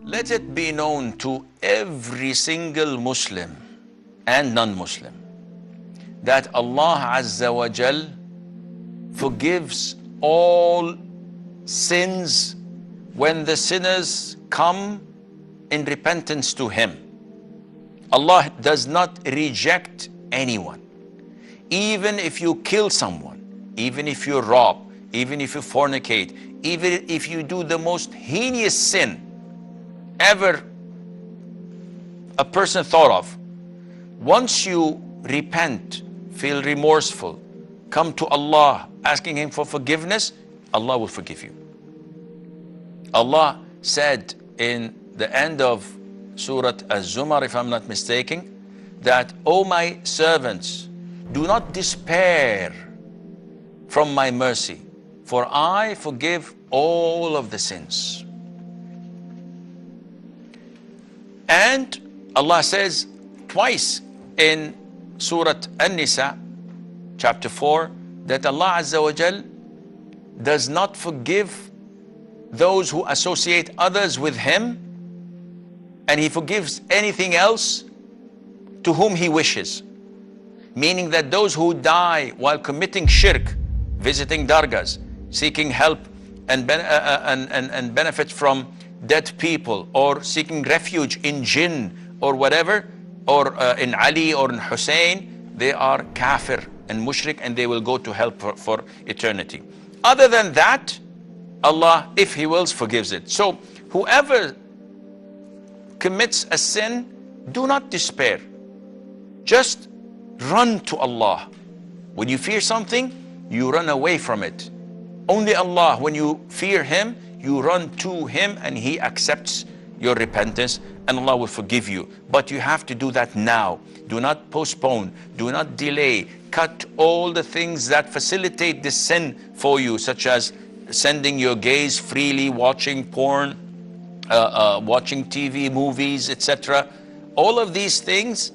Let it be known to every single Muslim and non-Muslim that Allah Azza wa Jal forgives all sins when the sinners come in repentance to Him. Allah does not reject anyone. Even if you kill someone, even if you rob, even if you fornicate, even if you do the most heinous sin ever a person thought of, once you repent, feel remorseful, come to Allah asking Him for forgiveness, Allah will forgive you. Allah said in the end of Surah Az-Zumar, if I'm not mistaken, that, O my servants, do not despair from my mercy, for I forgive all of the sins. And Allah says twice in Surah An-Nisa, chapter 4, that Allah Azza wa Jal does not forgive those who associate others with Him, and He forgives anything else to whom He wishes. Meaning that those who die while committing shirk, visiting dargahs, seeking help and benefit from dead people, or seeking refuge in jinn or whatever, or in Ali or in Hussein, they are kafir and mushrik, and they will go to hell for eternity. Other than that, Allah, if He wills, forgives it. So whoever commits a sin, do not despair. Just run to Allah. When you fear something, you run away from it. Only Allah, when you fear Him, you run to Him, and He accepts your repentance, and Allah will forgive you. But you have to do that now. Do not postpone, do not delay. Cut all the things that facilitate this sin for you, such as sending your gaze freely, watching porn, watching TV, movies, etc. All of these things,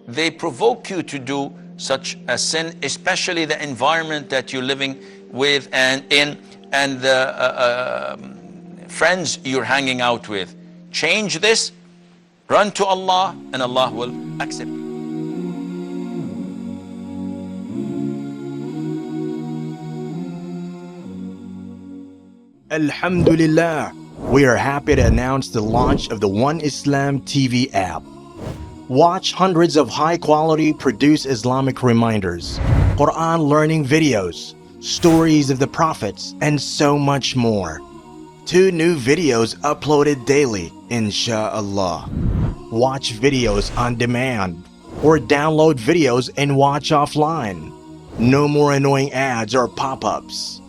they provoke you to do such a sin, especially the environment that you're living with and in, and the friends you're hanging out with. Change this, run to Allah, and Allah will accept you. Alhamdulillah, we are happy to announce the launch of the One Islam TV app. Watch hundreds of high-quality produced Islamic reminders, Quran learning videos, stories of the prophets, and so much more. 2 new videos uploaded daily, inshallah. Watch videos on demand, or download videos and watch offline. No more annoying ads or pop-ups.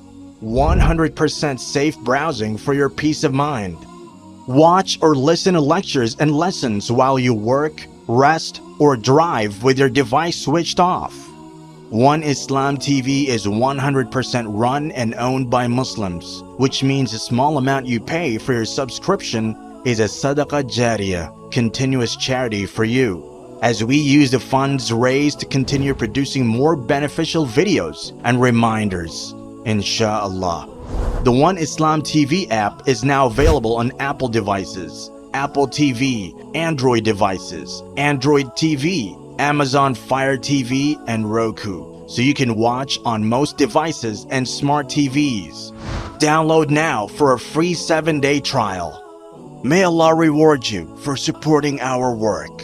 100% safe browsing for your peace of mind. Watch or listen to lectures and lessons while you work, rest, or drive with your device switched off. One Islam TV is 100% run and owned by Muslims, which means a small amount you pay for your subscription is a SADAQAH JARIYAH, continuous charity for you, as we use the funds raised to continue producing more beneficial videos and reminders, inshallah. The One Islam TV app is now available on Apple devices, Apple TV, Android devices, Android TV, Amazon Fire TV, and Roku, so you can watch on most devices and smart TVs. Download now for a free 7-day trial. May Allah reward you for supporting our work.